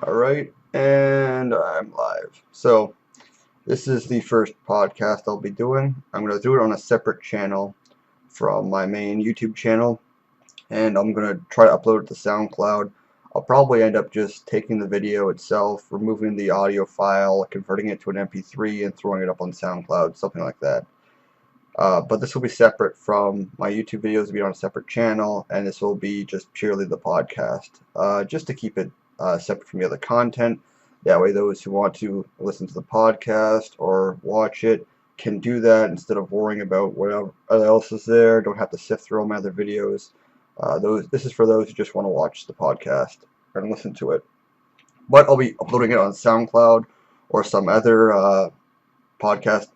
Alright, and I'm live. So, this is the first podcast I'll be doing. I'm going to do it on a separate channel from my main YouTube channel, and I'm going to try to upload it to SoundCloud. I'll probably end up just taking the video itself, removing the audio file, converting it to an MP3, and throwing it up on SoundCloud, something like that. But this will be separate from my YouTube videos, will be on a separate channel, and this will be just purely the podcast, just to keep it separate from the other content. That way those who want to listen to the podcast or watch it can do that instead of worrying about what else is there, don't have to sift through all my other videos. This is for those who just want to watch the podcast and listen to it. But I'll be uploading it on SoundCloud or some other podcast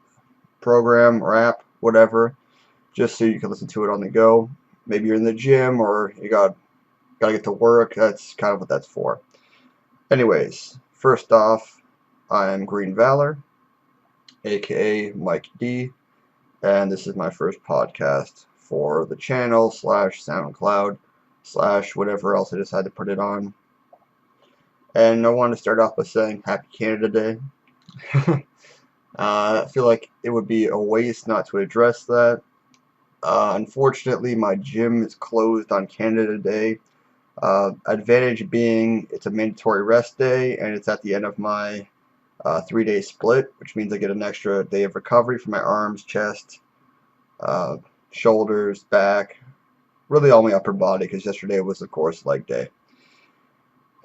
program or app, whatever, just so you can listen to it on the go. Maybe you're in the gym or you gotta get to work. That's kind of what that's for. Anyways, first off, I'm Green Valor, aka Mike D, and this is my first podcast for the channel slash SoundCloud slash whatever else I decide to put it on. And I want to start off by saying Happy Canada Day. I feel like it would be a waste not to address that. Unfortunately, my gym is closed on Canada Day. Advantage being it's a mandatory rest day, and it's at the end of my 3-day split, which means I get an extra day of recovery for my arms, chest, uh, shoulders, back, really all my upper body, because yesterday was, of course, leg day.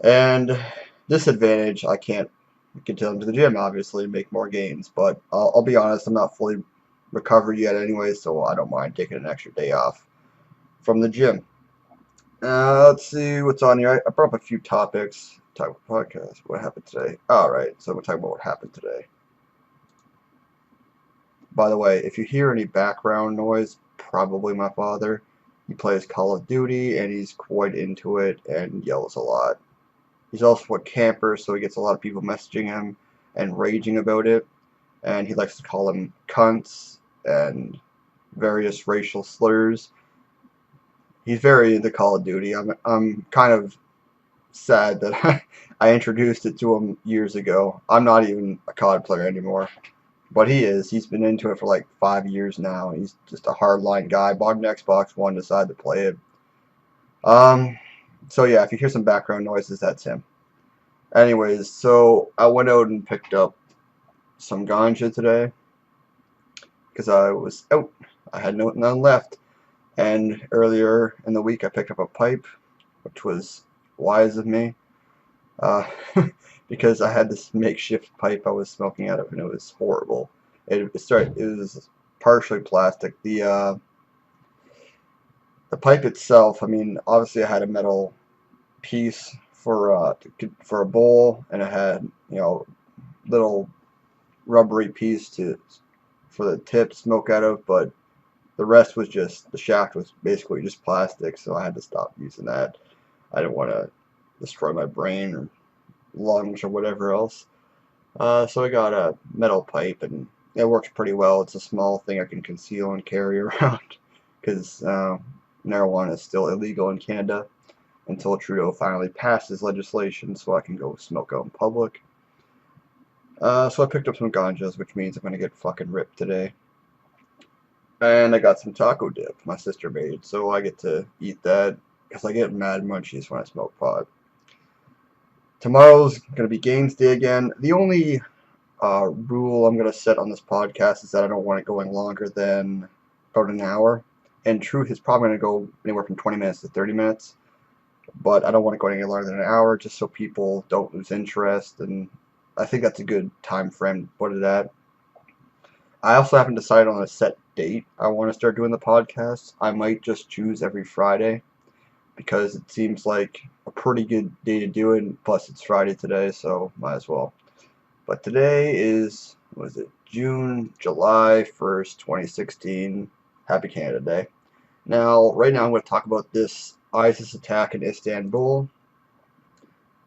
And disadvantage, I can't continue to the gym, obviously, make more gains, but I'll be honest, I'm not fully recovered yet anyway, so I don't mind taking an extra day off from the gym. Let's see what's on here. I brought up a few topics. Talk about podcast. What happened today? Alright, so we're talking about what happened today. By the way, if you hear any background noise, probably my father. He plays Call of Duty and he's quite into it and yells a lot. He's also a camper, so he gets a lot of people messaging him and raging about it. And he likes to call them cunts and various racial slurs. He's very into Call of Duty. I'm kind of sad that I introduced it to him years ago. I'm not even a COD player anymore, but he is. He's been into it for like 5 years now. He's just a hardline guy. Bought an Xbox One, decided to play it. Um, so yeah, if you hear some background noises, that's him. Anyways, so I went out and picked up some ganja today because I was out. I had none left. And earlier in the week, I picked up a pipe, which was wise of me. Uh, because I had this makeshift pipe I was smoking out of, and it was horrible. It was partially plastic. The pipe itself, I mean, obviously I had a metal piece for a bowl, and I had little rubbery piece to for the tip to smoke out of, but the rest was just the shaft was basically just plastic, so I had to stop using that. I didn't want to destroy my brain or lungs or whatever else. So I got a metal pipe, and it works pretty well. It's a small thing I can conceal and carry around because marijuana is still illegal in Canada until Trudeau finally passes legislation so I can go smoke out in public. So I picked up some ganjas, which means I'm going to get fucking ripped today. And I got some taco dip my sister made, so I get to eat that because I get mad munchies when I smoke pot. Tomorrow's going to be Games Day again. The only rule I'm going to set on this podcast is that I don't want it going longer than about an hour. And truth is probably going to go anywhere from 20 minutes to 30 minutes. But I don't want it going any longer than an hour just so people don't lose interest. And I think that's a good time frame to put it at. I also haven't decided on a set date I want to start doing the podcast. I might just choose every Friday because it seems like a pretty good day to do it. Plus, it's Friday today, so might as well. But today is, was it July 1st, 2016. Happy Canada Day. Now, right now I'm going to talk about this ISIS attack in Istanbul.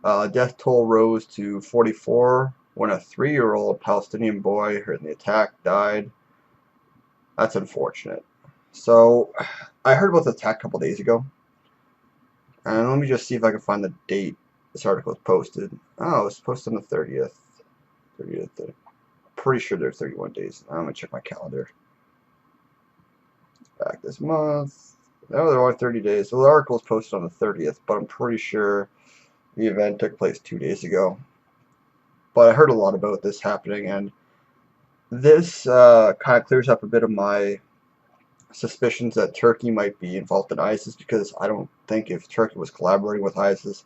Death toll rose to 44 when a 3-year-old Palestinian boy in the attack died. That's unfortunate. So, I heard about the attack a couple days ago. And let me just see if I can find the date this article was posted. Oh, it was posted on the 30th. 30th. Pretty sure there's 31 days. I'm gonna check my calendar. Back this month. No, there are 30 days. So the article was posted on the 30th, but I'm pretty sure the event took place 2 days ago. But I heard a lot about this happening, and this kind of clears up a bit of my suspicions that Turkey might be involved in ISIS, because I don't think if Turkey was collaborating with ISIS,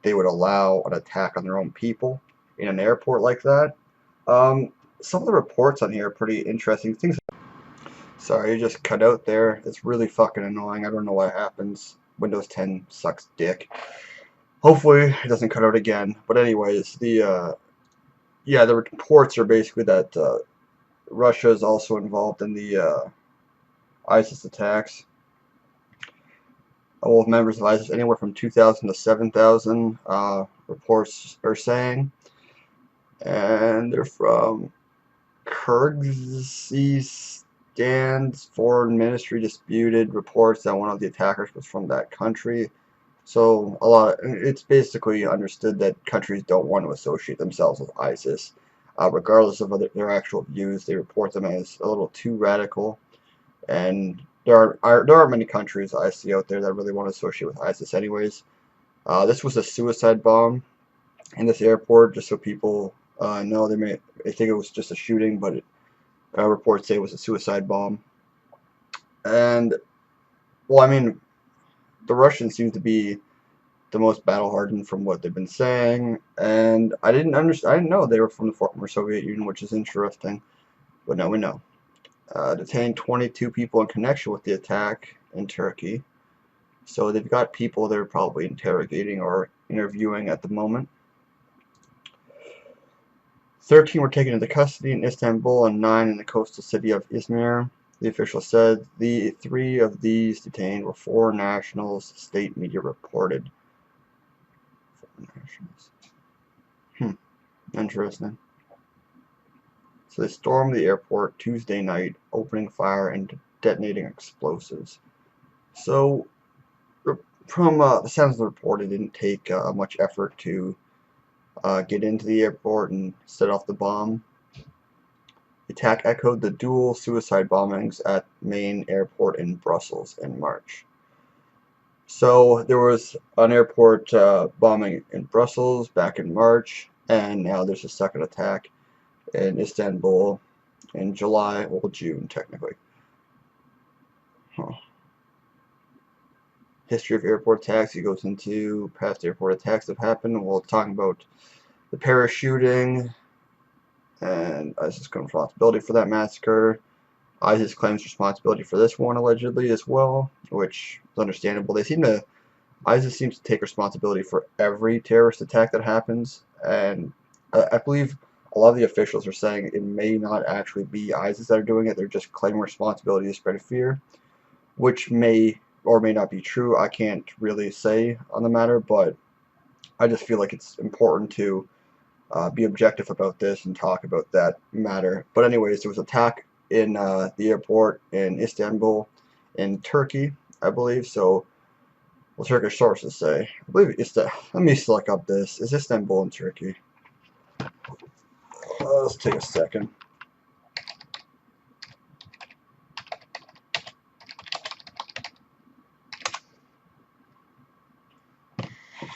they would allow an attack on their own people in an airport like that. Um, some of the reports on here are pretty interesting. Things. Sorry, you just cut out there. It's really fucking annoying. I don't know what happens. Windows 10 sucks dick. Hopefully it doesn't cut out again. But anyways, the reports are basically that Russia is also involved in the ISIS attacks. All members of ISIS, anywhere from 2,000 to 7,000, reports are saying, and they're from Kyrgyzstan's foreign ministry disputed reports that one of the attackers was from that country. So it's basically understood that countries don't want to associate themselves with ISIS, regardless of their actual views. They report them as a little too radical, and there aren't many countries I see out there that really want to associate with ISIS, anyways. This was a suicide bomb in this airport, just so people know. They think it was just a shooting, but reports say it was a suicide bomb. And well, I mean, the Russians seem to be the most battle hardened from what they've been saying, and I didn't understand. I didn't know they were from the former Soviet Union, which is interesting. But now we know. Detained 22 people in connection with the attack in Turkey. So they've got people they're probably interrogating or interviewing at the moment. 13 were taken into custody in Istanbul and 9 in the coastal city of Izmir. The official said the 3 of these detained were foreign nationals, state media reported. Foreign nationals. Interesting. So they stormed the airport Tuesday night, opening fire and detonating explosives. So from the sounds of the report, it didn't take much effort to get into the airport and set off the bomb. The attack echoed the dual suicide bombings at main airport in Brussels in March. So there was an airport bombing in Brussels back in March, and now there's a second attack in Istanbul in July, or June technically. Huh. History of airport attacks. He goes into past airport attacks that have happened. We'll talk about the Paris shooting, and ISIS claims responsibility for that massacre. ISIS claims responsibility for this one allegedly as well, which is understandable. ISIS seems to take responsibility for every terrorist attack that happens, and I believe a lot of the officials are saying it may not actually be ISIS that are doing it. They're just claiming responsibility to spread fear, which may or may not be true. I can't really say on the matter, but I just feel like it's important to be objective about this and talk about that matter. But anyways, there was an attack in the airport in Istanbul in Turkey, I believe. So, well, Turkish sources say. I believe let me look up this. Is Istanbul in Turkey? Let's take a second.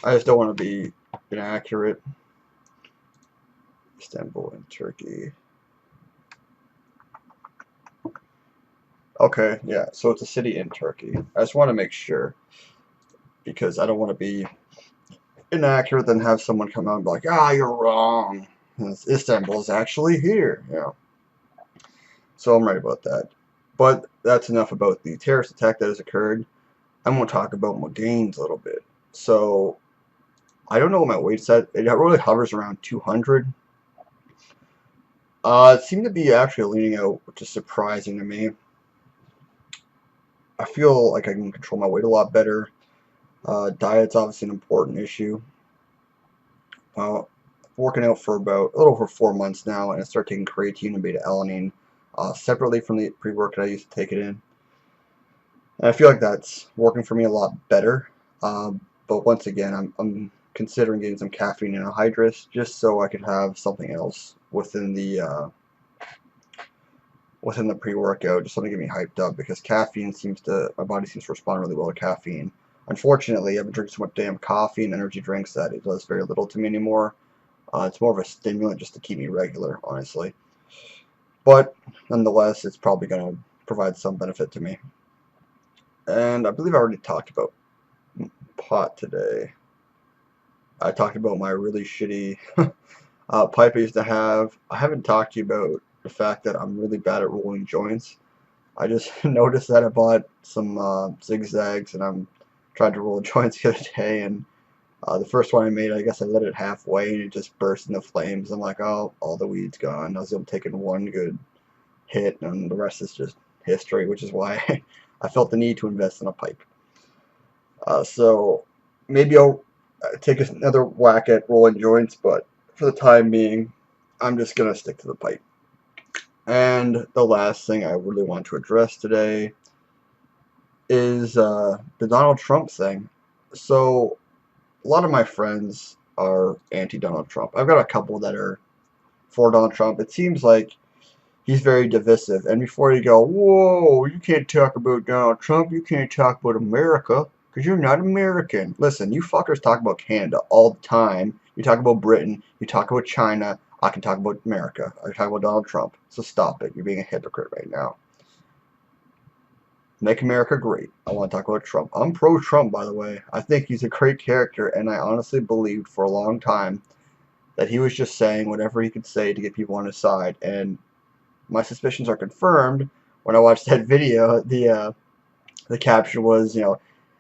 I just don't want to be inaccurate. Istanbul in Turkey. Okay, yeah, so it's a city in Turkey. I just want to make sure, because I don't want to be inaccurate and have someone come out and be like, you're wrong. Istanbul's actually here. Yeah. So I'm right about that. But that's enough about the terrorist attack that has occurred. I'm going to talk about my gains a little bit. So I don't know what my weight's at. It really hovers around 200. It seemed to be actually leaning out, which is surprising to me. I feel like I can control my weight a lot better. Diet's obviously an important issue. Working out for about a little over 4 months now, and I started taking creatine and beta-alanine separately from the pre-workout I used to take it in. And I feel like that's working for me a lot better. But once again, I'm considering getting some caffeine anhydrous just so I could have something else within the pre-workout, just something to get me hyped up, because my body seems to respond really well to caffeine. Unfortunately, I've been drinking so much damn coffee and energy drinks that it does very little to me anymore. It's more of a stimulant just to keep me regular, honestly. But nonetheless, it's probably going to provide some benefit to me. And I believe I already talked about pot today. I talked about my really shitty pipe I used to have. I haven't talked to you about the fact that I'm really bad at rolling joints. I just noticed that I bought some zigzags and I'm trying to roll joints the other day, and the first one I made, I guess I lit it halfway and it just burst into flames. I'm like, oh, all the weed's gone. I was able to take in one good hit, and the rest is just history, which is why I felt the need to invest in a pipe. So maybe I'll take another whack at rolling joints, but for the time being, I'm just going to stick to the pipe. And the last thing I really want to address today is the Donald Trump thing. So a lot of my friends are anti-Donald Trump. I've got a couple that are for Donald Trump. It seems like he's very divisive. And before you go, whoa, you can't talk about Donald Trump, you can't talk about America, because you're not American. Listen, you fuckers talk about Canada all the time. You talk about Britain, you talk about China, I can talk about America. I can talk about Donald Trump. So stop it. You're being a hypocrite right now. Make America great. I want to talk about Trump. I'm pro-Trump, by the way. I think he's a great character, and I honestly believed for a long time that he was just saying whatever he could say to get people on his side. And my suspicions are confirmed when I watched that video. The caption was,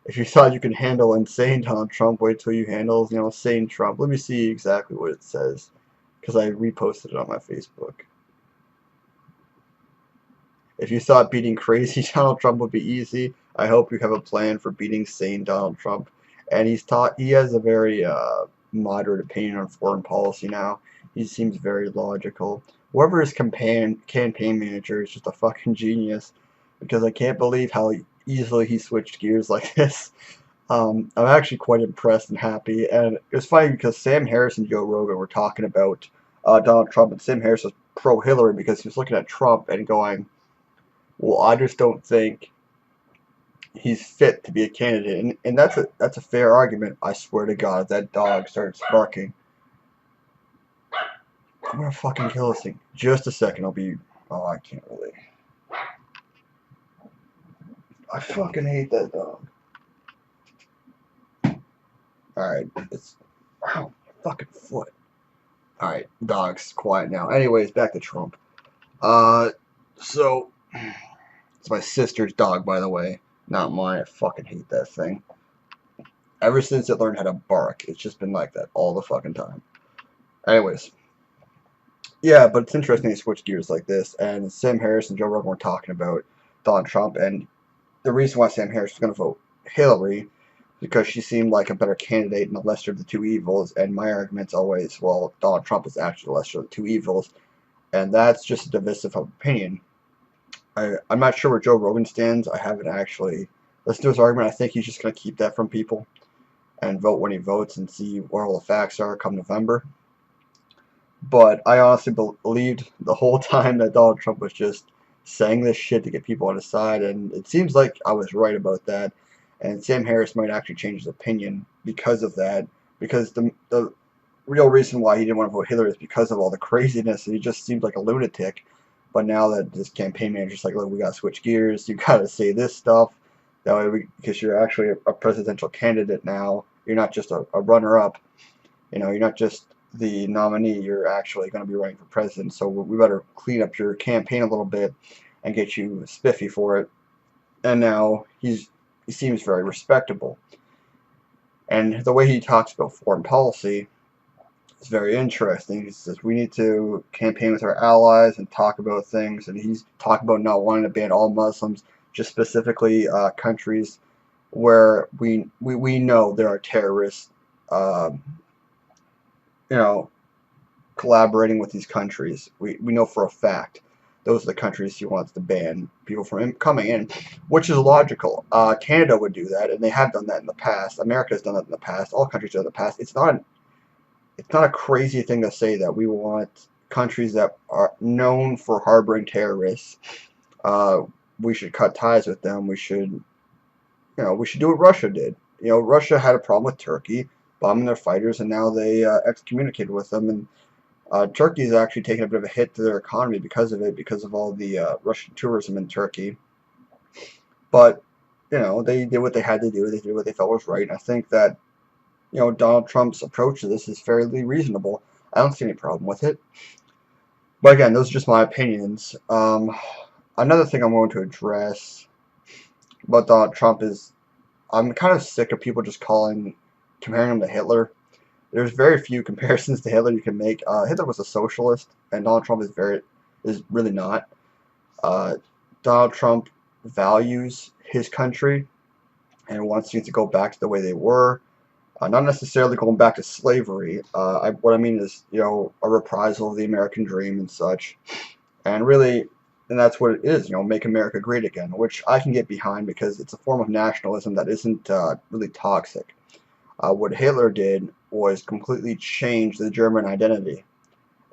if you thought you could handle insane Donald Trump, wait till you handle, sane Trump. Let me see exactly what it says, because I reposted it on my Facebook. If you thought beating crazy Donald Trump would be easy, I hope you have a plan for beating sane Donald Trump. And he has a very moderate opinion on foreign policy now. He seems very logical. Whoever his campaign manager is just a fucking genius, because I can't believe how easily he switched gears like this. I'm actually quite impressed and happy. And it was funny because Sam Harris and Joe Rogan were talking about Donald Trump, and Sam Harris was pro-Hillary because he was looking at Trump and going, well, I just don't think he's fit to be a candidate, and that's a fair argument. I swear to God, if that dog starts barking, I'm gonna fucking kill this thing. Just a second, I'll be. Oh, I can't really. I fucking hate that dog. All right, it's. Ow, fucking foot. All right, dog's quiet now. Anyways, back to Trump. So it's my sister's dog, by the way, not mine. I fucking hate that thing. Ever since it learned how to bark, it's just been like that all the fucking time. Anyways, yeah, but it's interesting they switch gears like this. And Sam Harris and Joe Rogan were talking about Donald Trump, and the reason why Sam Harris was going to vote Hillary because she seemed like a better candidate and the lesser of the two evils. And my argument's always, well, Donald Trump is actually the lesser of the two evils, and that's just a divisive opinion. I'm not sure where Joe Rogan stands. I haven't actually listened to his argument. I think he's just going to keep that from people and vote when he votes and see where all the facts are come November. But I honestly believed the whole time that Donald Trump was just saying this shit to get people on his side, and it seems like I was right about that. And Sam Harris might actually change his opinion because of that, because the real reason why he didn't want to vote Hillary is because of all the craziness, and he just seemed like a lunatic. But now that this campaign manager's like, look, we gotta switch gears, you gotta say this stuff, that way because you're actually a presidential candidate now, you're not just a runner-up, you're not just the nominee, you're actually going to be running for president. So we better clean up your campaign a little bit and get you spiffy for it. And now he seems very respectable. And the way he talks about foreign policy is very interesting. He says we need to campaign with our allies and talk about things. And he's talking about not wanting to ban all Muslims, just specifically countries where we know there are terrorists. You know, collaborating with these countries. We know for a fact those are the countries he wants to ban people from coming in, which is logical. Canada would do that, and they have done that in the past. America has done that in the past. All countries have done it in the past. It's not a crazy thing to say that we want countries that are known for harboring terrorists. Uh, we should cut ties with them. We should do what Russia did. Russia had a problem with Turkey bombing their fighters, and now they excommunicated with them. And Turkey's actually taken a bit of a hit to their economy because of it, because of all the Russian tourism in Turkey. But they did what they had to do. They did what they felt was right. And I think that Donald Trump's approach to this is fairly reasonable. I don't see any problem with it. But again, those are just my opinions. Another thing I'm going to address about Donald Trump is I'm kind of sick of people just comparing him to Hitler. There's very few comparisons to Hitler you can make. Hitler was a socialist, and Donald Trump is really not. Uh, Donald Trump values his country and wants things to go back to the way they were. Not necessarily going back to slavery. What I mean is, a reprisal of the American dream and such. And really, and that's what it is, make America great again, which I can get behind because it's a form of nationalism that isn't really toxic. What Hitler did was completely change the German identity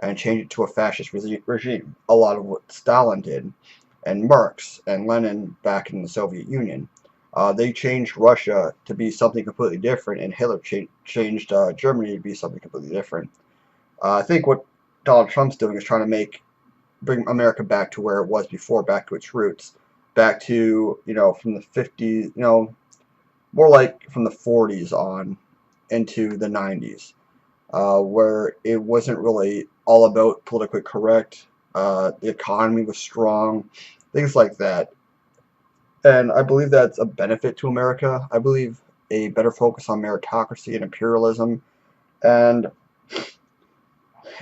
and change it to a fascist regime. A lot of what Stalin did, and Marx and Lenin back in the Soviet Union. They changed Russia to be something completely different, and Hitler changed Germany to be something completely different. I think what Donald Trump's doing is trying to bring America back to where it was before, back to its roots, back to from the 50s, more like from the 40s on into the 90s, where it wasn't really all about politically correct. The economy was strong, things like that. And I believe that's a benefit to America. I believe a better focus on meritocracy and imperialism, and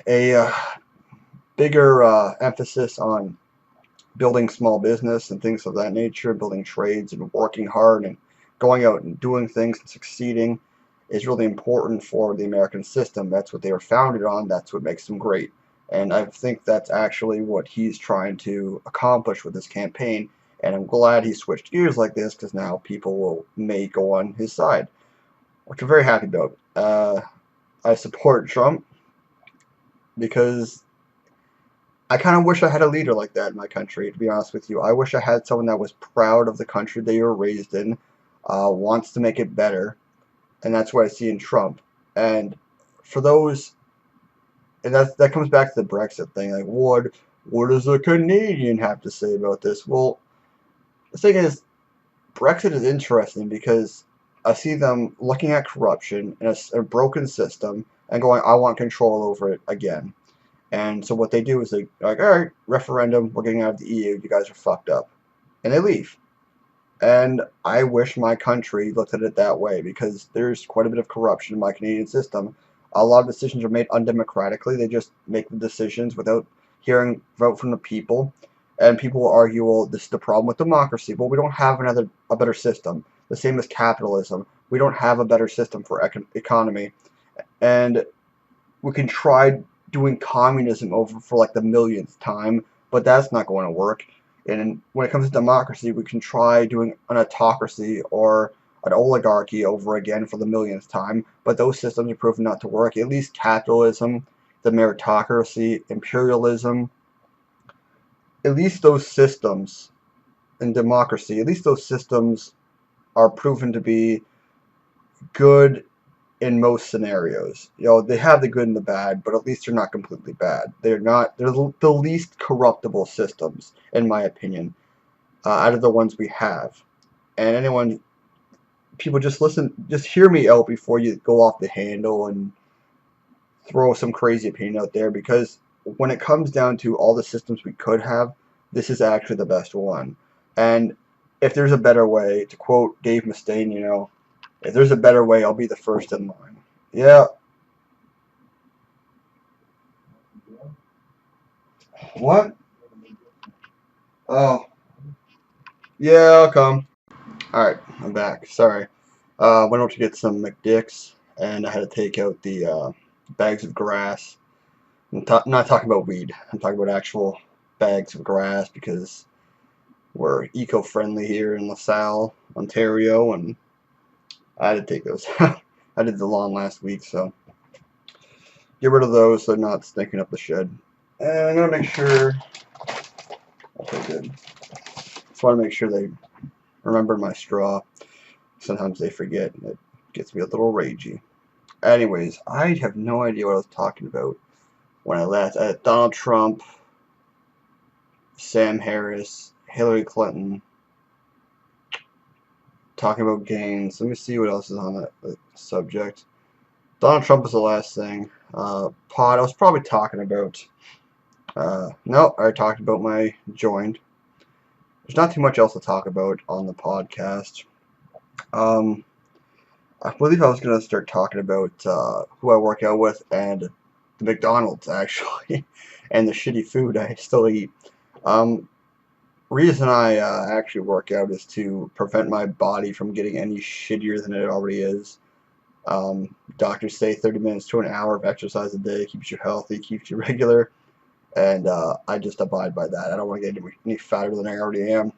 a bigger emphasis on building small business and things of that nature, building trades and working hard and going out and doing things and succeeding is really important for the American system. That's what they were founded on. That's what makes them great. And I think that's actually what he's trying to accomplish with this campaign. And I'm glad he switched gears like this because now people may go on his side, which I'm very happy about. I support Trump because I kind of wish I had a leader like that in my country, to be honest with you. I wish I had someone that was proud of the country they were raised in, wants to make it better, and that's what I see in Trump. And for those, and that comes back to the Brexit thing. Like, what does a Canadian have to say about this? Well, the thing is, Brexit is interesting because I see them looking at corruption and a broken system and going, I want control over it again. And so what they do is like, all right, referendum, we're getting out of the EU, you guys are fucked up. And they leave. And I wish my country looked at it that way because there's quite a bit of corruption in my Canadian system. A lot of decisions are made undemocratically. They just make the decisions without hearing vote from the people. And people will argue, well, this is the problem with democracy. Well, we don't have a better system. The same as capitalism. We don't have a better system for economy. And we can try doing communism over for like the millionth time, but that's not going to work. And when it comes to democracy, we can try doing an autocracy or an oligarchy over again for the millionth time, but those systems are proven not to work. At least capitalism, the meritocracy, imperialism, at least those systems, and democracy, at least those systems are proven to be good in most scenarios. They have the good and the bad, but at least they're not completely bad. They're the least corruptible systems, in my opinion, out of the ones we have. And people just hear me out before you go off the handle and throw some crazy opinion out there, because when it comes down to all the systems we could have, this is actually the best one. And if there's a better way, to quote Dave Mustaine, if there's a better way, I'll be the first in line. Yeah. What? Oh, yeah, I'll come. Alright, I'm back. Sorry. Went out to get some McDicks, and I had to take out the bags of grass. I'm not talking about weed. I'm talking about actual bags of grass because we're eco-friendly here in LaSalle, Ontario, and I had to take those out. I did the lawn last week, so get rid of those so they're not stinking up the shed. And I'm gonna make sure. Okay, good. Just want to make sure they remember my straw. Sometimes they forget, and it gets me a little ragey. Anyways, I have no idea what I was talking about when I left. Donald Trump, Sam Harris, Hillary Clinton, talking about gains. Let me see what else is on that subject. Donald Trump was the last thing. Pod, I was probably talking about. No, I talked about my joined. There's not too much else to talk about on the podcast. Um, I believe I was going to start talking about who I work out with and the McDonald's, actually, and the shitty food I still eat. Um, reason I actually work out is to prevent my body from getting any shittier than it already is. Doctors say 30 minutes to an hour of exercise a day keeps you healthy, keeps you regular, and I just abide by that. I don't want to get any fatter than I already am.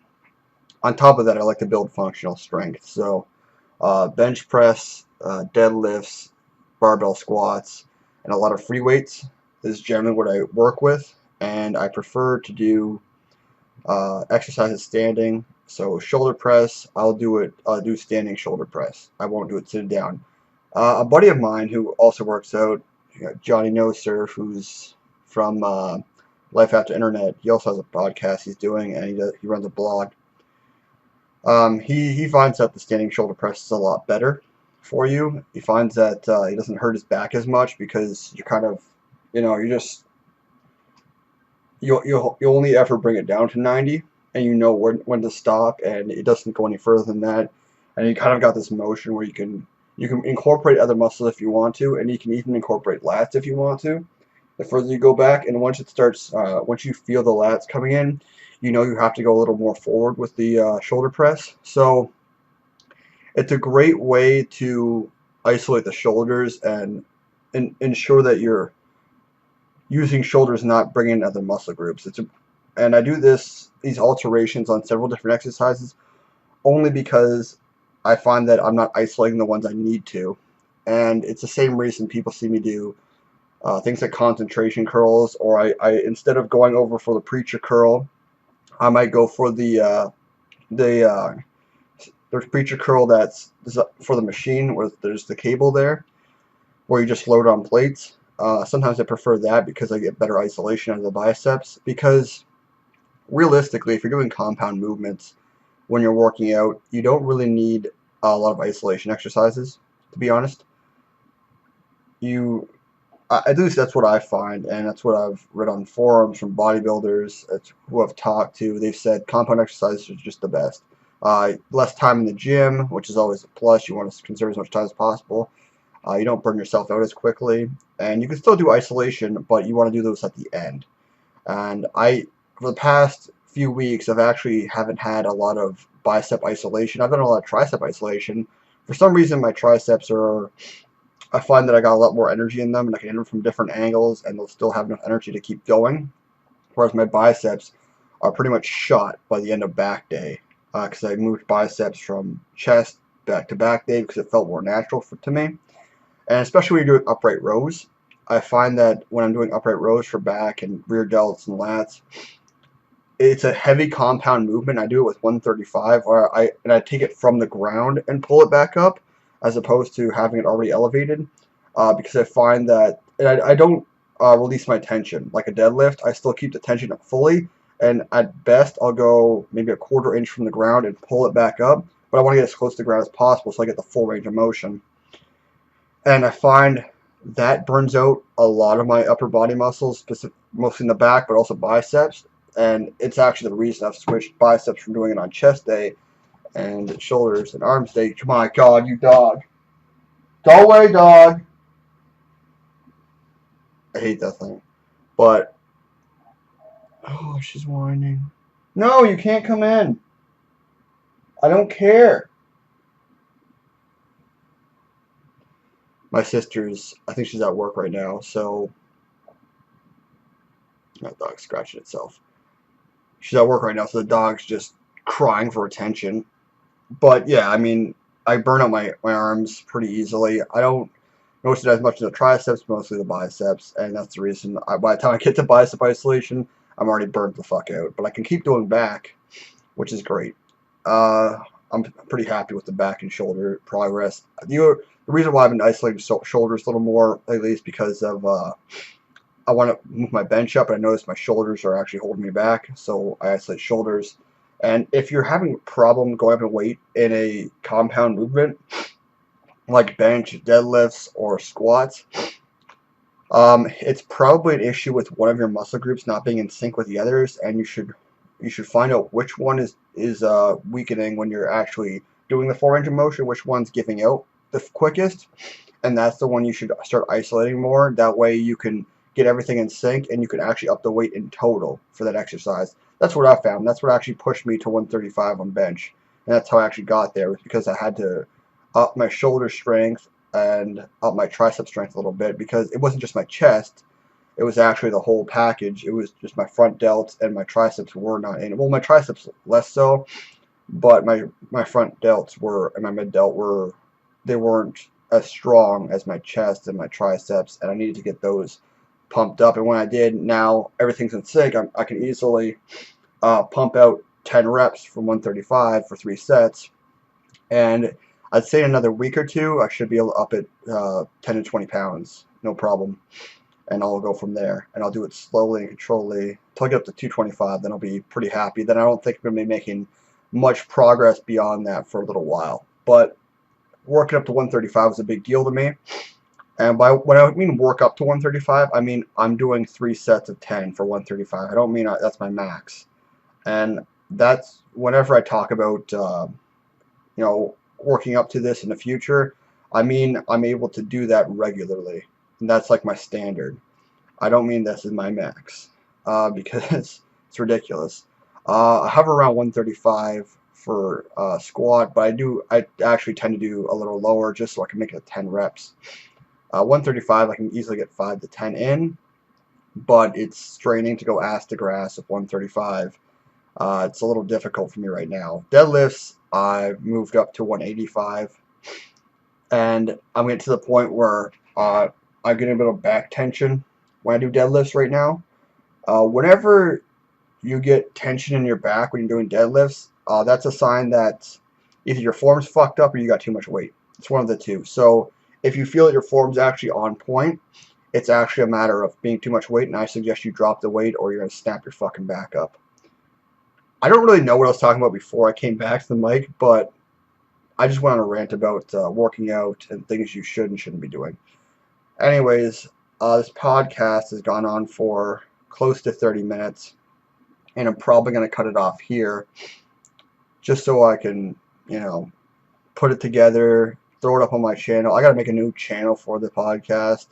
On top of that, I like to build functional strength. So bench press, deadlifts, barbell squats, and a lot of free weights is generally what I work with. And I prefer to do exercises standing. So shoulder press, I'll do standing shoulder press. I won't do it sitting down. A buddy of mine who also works out, Johnny No Surf, who's from Life After Internet. He also has a podcast he's doing, and he runs a blog. He finds that the standing shoulder press is a lot better for you. He finds that he doesn't hurt his back as much because you're kind of, you're just you'll only ever bring it down to 90, and you know when to stop, and it doesn't go any further than that. And you kind of got this motion where you can incorporate other muscles if you want to, and you can even incorporate lats if you want to. The further you go back, and once you feel the lats coming in, you have to go a little more forward with the shoulder press. So it's a great way to isolate the shoulders and ensure that you're using shoulders, not bringing in other muscle groups. And I do these alterations on several different exercises only because I find that I'm not isolating the ones I need to. And it's the same reason people see me do things like concentration curls, or I instead of going over for the preacher curl, I might go for the there's preacher curl that's for the machine where there's the cable there, where you just load on plates. Sometimes I prefer that because I get better isolation out of the biceps. Because realistically, if you're doing compound movements when you're working out, you don't really need a lot of isolation exercises, to be honest. You At least that's what I find, and that's what I've read on forums from bodybuilders who I've talked to. They've said compound exercises are just the best. Less time in the gym, which is always a plus. You want to conserve as much time as possible. You don't burn yourself out as quickly, and you can still do isolation, but you want to do those at the end. And for the past few weeks, I've actually haven't had a lot of bicep isolation. I've done a lot of tricep isolation. For some reason, my triceps I find that I got a lot more energy in them, and I can hit them from different angles, and they'll still have enough energy to keep going. Whereas my biceps are pretty much shot by the end of back day, because I moved biceps from chest back to back day because it felt more natural to me. And especially when you're doing upright rows, I find that when I'm doing upright rows for back and rear delts and lats, it's a heavy compound movement. I do it with 135, and I take it from the ground and pull it back up, as opposed to having it already elevated, because I find that and I don't release my tension like a deadlift. I still keep the tension up fully, and at best I'll go maybe a quarter inch from the ground and pull it back up. But I want to get as close to the ground as possible so I get the full range of motion. And I find that burns out a lot of my upper body muscles, mostly in the back, but also biceps. And it's actually the reason I've switched biceps from doing it on chest day and shoulders and arms day. My God, you dog. Go away, dog. I hate that thing. But, oh, she's whining. No, you can't come in. I don't care. My sister's, I think she's at work right now, so that dog's scratching itself. she's at work right now, so the dog's just crying for attention. But yeah, I mean, I burn out my arms pretty easily. I don't notice it as much in the triceps, mostly the biceps, and that's the reason. By the time I get to bicep isolation, I'm already burnt the fuck out. But I can keep doing back, which is great. Uh, I'm pretty happy with the back and shoulder progress. The reason why I've been isolating shoulders a little more lately is because of I want to move my bench up, and I notice my shoulders are actually holding me back, so I isolate shoulders. And if you're having a problem going up in weight in a compound movement, like bench, deadlifts, or squats, it's probably an issue with one of your muscle groups not being in sync with the others, and you should find out which one is weakening when you're actually doing the 4 range of motion, which one's giving out the quickest, and that's the one you should start isolating more. That way you can get everything in sync and you can actually up the weight in total for that exercise. That's what I found. That's what actually pushed me to 135 on bench. And that's how I actually got there, was because I had to up my shoulder strength and up my tricep strength a little bit, because it wasn't just my chest. It was actually the whole package. It was just my front delts and my triceps were not in. Well, my triceps less so, but my front delts were, and my mid delt were, they weren't as strong as my chest and my triceps, and I needed to get those pumped up. And when I did, now everything's in sync. I can easily pump out 10 reps from 135 for 3 sets, and I'd say in another week or two I should be able to up it 10 to 20 pounds, no problem. And I'll go from there, and I'll do it slowly and controllably until I get up to 225. Then I'll be pretty happy. Then I don't think I'm going to be making much progress beyond that for a little while. But working up to 135 is a big deal to me. And by when I mean work up to 135, I mean I'm doing 3 sets of 10 for 135. I don't mean that's my max. And that's whenever I talk about working up to this in the future, I mean I'm able to do that regularly, and that's like my standard. I don't mean this is my max, because it's ridiculous. I hover around 135 for squat, but I actually tend to do a little lower just so I can make it 10 reps. 135 I can easily get 5 to 10 in, but it's straining to go ass to grass with 135. It's a little difficult for me right now. Deadlifts, I've moved up to 185, and I'm getting to the point where I'm getting a bit of back tension when I do deadlifts right now. Whenever you get tension in your back when you're doing deadlifts, that's a sign that either your form's fucked up or you got too much weight. It's one of the two. So if you feel that your form's actually on point, it's actually a matter of being too much weight, and I suggest you drop the weight or you're going to snap your fucking back up. I don't really know what I was talking about before I came back to the mic, but I just went on a rant about working out and things you should and shouldn't be doing. Anyways, this podcast has gone on for close to 30 minutes, and I'm probably going to cut it off here just so I can, put it together, throw it up on my channel. I got to make a new channel for the podcast.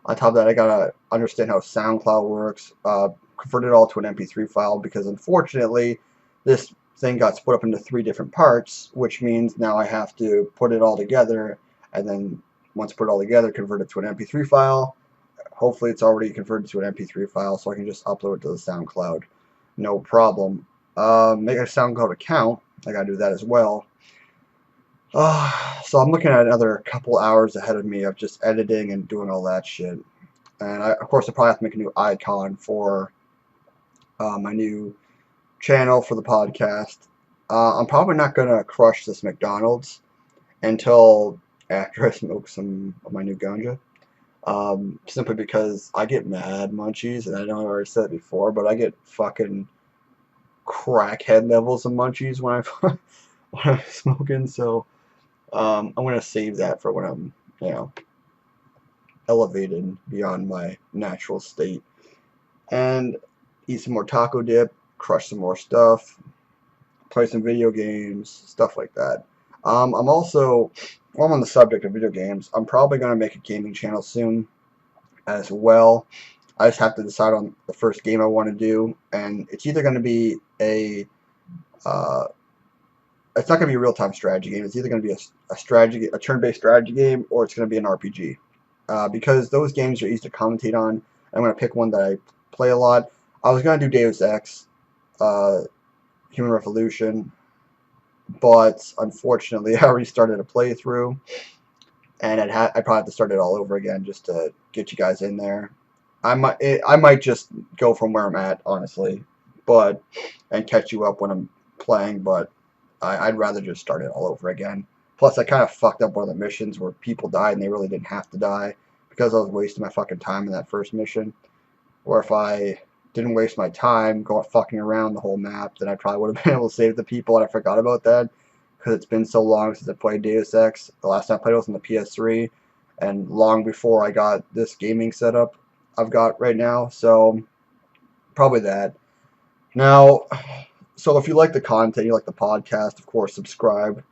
On top of that, I got to understand how SoundCloud works, convert it all to an MP3 file, because unfortunately, this thing got split up into 3 different parts, which means now I have to put it all together, and then once put it all together, convert it to an MP3 file. Hopefully it's already converted to an MP3 file, so I can just upload it to the SoundCloud. No problem. Make a SoundCloud account. I gotta do that as well. So I'm looking at another couple hours ahead of me of just editing and doing all that shit. And of course, I probably have to make a new icon for my new channel for the podcast. I'm probably not gonna crush this McDonald's until after I smoke some of my new ganja. Simply because I get mad munchies, and I know I already said it before, but I get fucking crackhead levels of munchies when when I'm smoking. So I'm gonna save that for when I'm elevated beyond my natural state, and eat some more taco dip, crush some more stuff, play some video games, stuff like that. I'm also, while I'm on the subject of video games, I'm probably gonna make a gaming channel soon as well. I just have to decide on the first game I want to do, and it's either going to be uh, it's not going to be a real-time strategy game. It's either going to be a turn-based strategy game, or it's going to be an RPG. Because those games are easy to commentate on, I'm going to pick one that I play a lot. I was going to do Deus Ex, uh, Human Revolution, but unfortunately I already started a playthrough, and I probably have to start it all over again just to get you guys in there. I might just go from where I'm at, honestly, but and catch you up when I'm playing, but I'd rather just start it all over again. Plus, I kind of fucked up one of the missions where people died and they really didn't have to die because I was wasting my fucking time in that first mission. Or if I didn't waste my time going fucking around the whole map, then I probably would have been able to save the people, and I forgot about that because it's been so long since I played Deus Ex. The last time I played it was on the PS3, and long before I got this gaming setup I've got right now, so probably that. Now, so if you like the content, you like the podcast, of course, subscribe.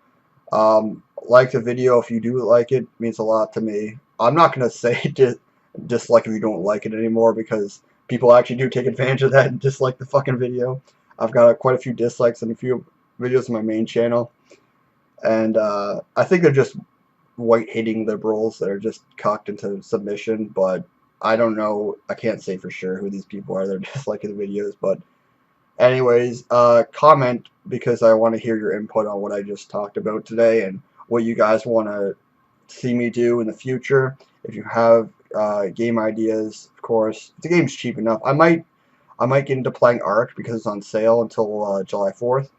Like the video if you do like it. It means a lot to me. I'm not going to say dislike if you don't like it anymore because people actually do take advantage of that and dislike the fucking video. I've got quite a few dislikes on a few videos on my main channel. And I think they're just white-hating liberals that are just cocked into submission. But I don't know. I can't say for sure who these people are. They're disliking the videos. But anyways, comment because I want to hear your input on what I just talked about today and what you guys want to see me do in the future. If you have game ideas, of course, if the game's cheap enough, I might get into playing Ark because it's on sale until July 4th.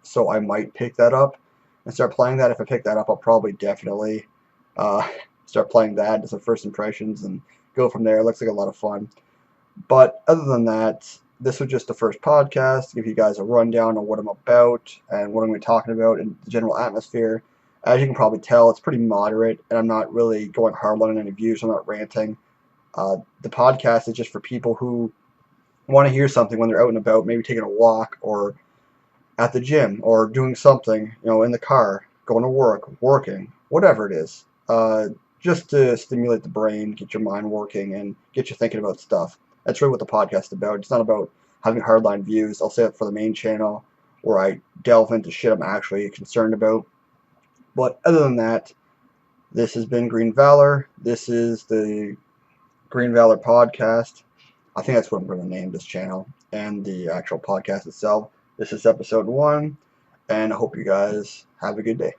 So I might pick that up and start playing that. If I pick that up, I'll probably definitely uh, start playing that as some first impressions and go from there. It looks like a lot of fun. But other than that, this was just the first podcast to give you guys a rundown on what I'm about and what I'm going to be talking about in the general atmosphere. As you can probably tell, it's pretty moderate, and I'm not really going hard on any views. I'm not ranting. The podcast is just for people who want to hear something when they're out and about, maybe taking a walk or at the gym or doing something, in the car, going to work, working, whatever it is. Just to stimulate the brain, get your mind working, and get you thinking about stuff. That's really what the podcast is about. It's not about having hardline views. I'll say it for the main channel where I delve into shit I'm actually concerned about. But other than that, this has been Green Valor. This is the Green Valor podcast. I think that's what I'm going to name this channel and the actual podcast itself. This is episode 1, and I hope you guys have a good day.